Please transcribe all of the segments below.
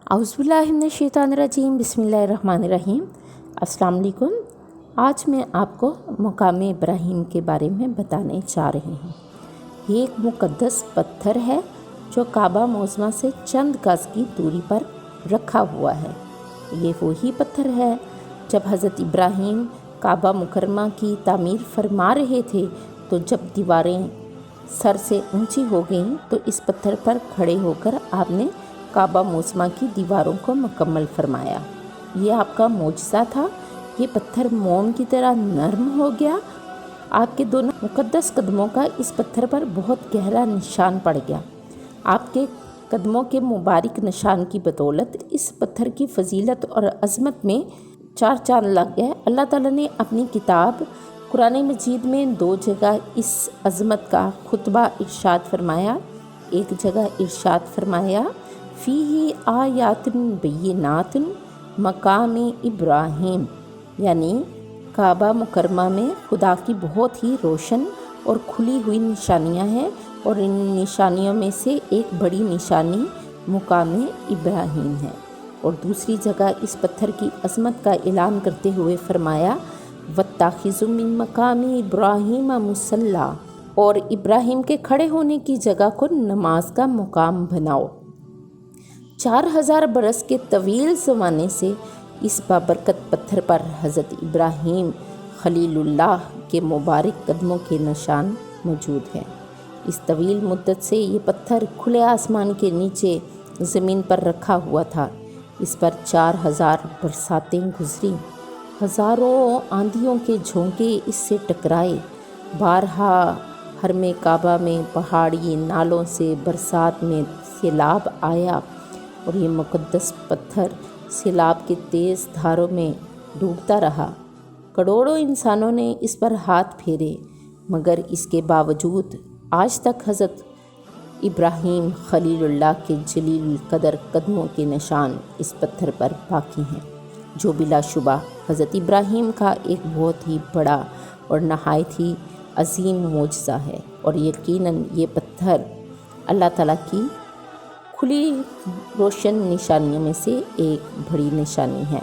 औज़ुबिल्लाहिमिनश्शैतानिर्रजीम बिस्मिल्लाहिर्रहमानिर्रहीम। अस्सलाम वालेकुम। आज मैं आपको मुकाम इब्राहिम के बारे में बताने जा रही हूँ। ये एक मुक़द्दस पत्थर है जो काबा मोज़मा से चंद गज़ की दूरी पर रखा हुआ है। ये वही पत्थर है जब हज़रत इब्राहिम काबा मुकरमा की तामीर फरमा रहे थे, तो जब दीवारें सर से ऊंची हो गईं तो इस पत्थर पर खड़े होकर आपने काबा मोज़मा की दीवारों को मुकम्मल फरमाया। ये आपका मोजज़ा था। ये पत्थर मोम की तरह नरम हो गया। आपके दोनों मुक़द्दस कदमों का इस पत्थर पर बहुत गहरा निशान पड़ गया। आपके कदमों के मुबारक निशान की बदौलत इस पत्थर की फजीलत और अज़मत में चार चांद लग गए। अल्लाह ताला ने अपनी किताब कुरान मजीद में दो जगह इस अज़मत का खुतबा इरशाद फरमाया। एक जगह इरशाद फरमाया, फ़ीही आयातिन बय्यिनातिन मकाम इब्राहिम, यानी काबा मुकरमा में खुदा की बहुत ही रोशन और खुली हुई निशानियां हैं, और इन निशानियों में से एक बड़ी निशानी मुकाम इब्राहिम है। और दूसरी जगह इस पत्थर की अज़मत का ऐलान करते हुए फरमाया, वत्ताखिज़ु मिन मकाम इब्राहिम मुसल्ला, और इब्राहिम के खड़े होने की जगह को नमाज का मुकाम बनाओ। 4000 बरस के तवील ज़माने से इस बाबरकत पत्थर पर हज़रत इब्राहिम खलीलुल्लाह के मुबारक कदमों के निशान मौजूद हैं। इस तवील मुद्दत से ये पत्थर खुले आसमान के नीचे ज़मीन पर रखा हुआ था। इस पर 4000 बरसातें गुजरी, हज़ारों आंधियों के झोंके इससे टकराए। बारहा हरमे काबा में पहाड़ी नालों से बरसात में सैलाब आया, और ये मुक़द्दस पत्थर सैलाब के तेज़ धारों में डूबता रहा। करोड़ों इंसानों ने इस पर हाथ फेरे, मगर इसके बावजूद आज तक हज़रत इब्राहिम खलीलुल्लाह के जलील कदर कदमों के निशान इस पत्थर पर बाकी हैं, जो बिलाशुबा हज़रत इब्राहिम का एक बहुत ही बड़ा और नहायत ही अजीम मोजज़ा है। और यकीनन ये पत्थर अल्लाह ताला की खुली रोशन निशानियों में से एक बड़ी निशानी है,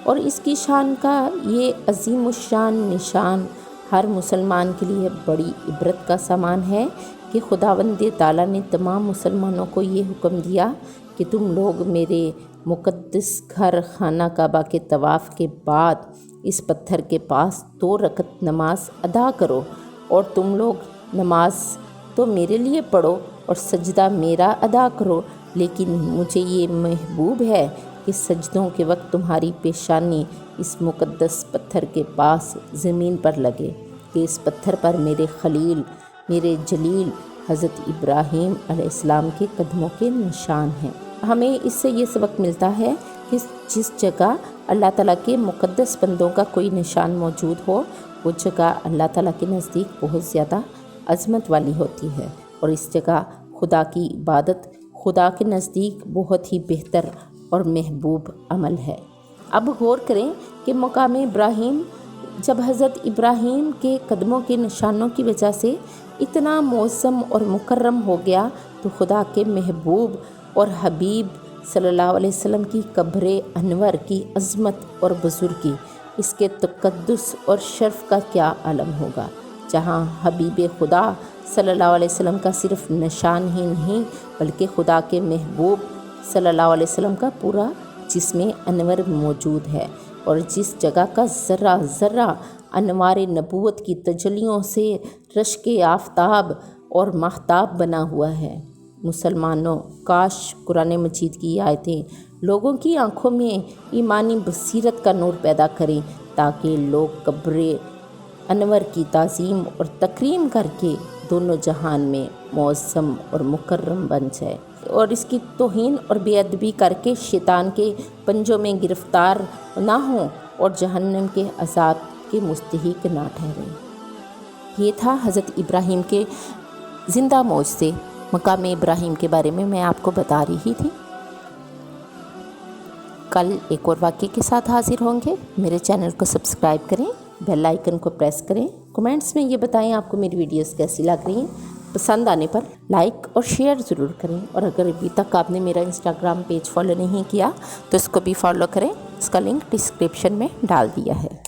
और इसकी शान का ये अजीमुशान निशान हर मुसलमान के लिए बड़ी इबरत का सामान है कि खुदावंद ताला ने तमाम मुसलमानों को ये हुक्म दिया कि तुम लोग मेरे मुक़द्दस घर खाना काबा के तवाफ़ के बाद इस पत्थर के पास 2 रकत नमाज अदा करो, और तुम लोग नमाज तो मेरे लिए पढ़ो और सजदा मेरा अदा करो, लेकिन मुझे ये महबूब है कि सजदों के वक्त तुम्हारी पेशानी इस मुक़द्दस पत्थर के पास ज़मीन पर लगे, कि इस पत्थर पर मेरे खलील, मेरे जलील हज़रत इब्राहिम अलैहिस्सलाम के कदमों के निशान हैं। हमें इससे ये सबक मिलता है कि जिस जगह अल्लाह ताला के मुक़द्दस बंदों का कोई निशान मौजूद हो, वो जगह अल्लाह ताला के नज़दीक बहुत ज़्यादा अज़मत वाली होती है, और इस जगह खुदा की इबादत खुदा के नज़दीक बहुत ही बेहतर और महबूब अमल है। अब गौर करें कि मुकाम इब्राहिम जब हज़रत इब्राहिम के कदमों के निशानों की वजह से इतना मौसम और मुकर्रम हो गया, तो खुदा के महबूब और हबीब सल्लल्लाहु अलैहि वसल्लम की कब्र अनवर की अज़मत और बुज़ुर्गी, इसके तक़द्दुस और शर्फ़ का क्या आलम होगा, जहाँ हबीब खुदा सल्लल्लाहु अलैहि वसल्लम का सिर्फ निशान ही नहीं, बल्कि खुदा के महबूब सल्लल्लाहु अलैहि वसल्लम का पूरा जिस्म अनवर मौजूद है, और जिस जगह का ज़र्रा ज़र्रा अनवार नबूवत की तजलियों से रश्क आफ़ताब और महताब बना हुआ है। मुसलमानों, काश कुरान मजीद की आयतें लोगों की आँखों में ईमानी बसीरत का नूर पैदा करें, ताकि लोग कब्र अनवर की ताज़ीम और तकरीम करके दोनों जहान में मौसम और मुकर्रम बन जाए, और इसकी तौहीन और बेअदबी करके शैतान के पंजों में गिरफ़्तार ना हों और जहन्नम के अज़ाब के मुस्तहिक ना ठहरें। ये था हज़रत इब्राहिम के ज़िंदा मौजज़े मकाम इब्राहिम के बारे में मैं आपको बता रही थी। कल एक और वाक़े के साथ हाज़िर होंगे। मेरे चैनल को सब्सक्राइब करें, बेल आइकन को प्रेस करें, कमेंट्स में ये बताएं आपको मेरी वीडियोस कैसी लग रही हैं। पसंद आने पर लाइक और शेयर ज़रूर करें। और अगर अभी तक आपने मेरा इंस्टाग्राम पेज फॉलो नहीं किया तो इसको भी फॉलो करें, इसका लिंक डिस्क्रिप्शन में डाल दिया है।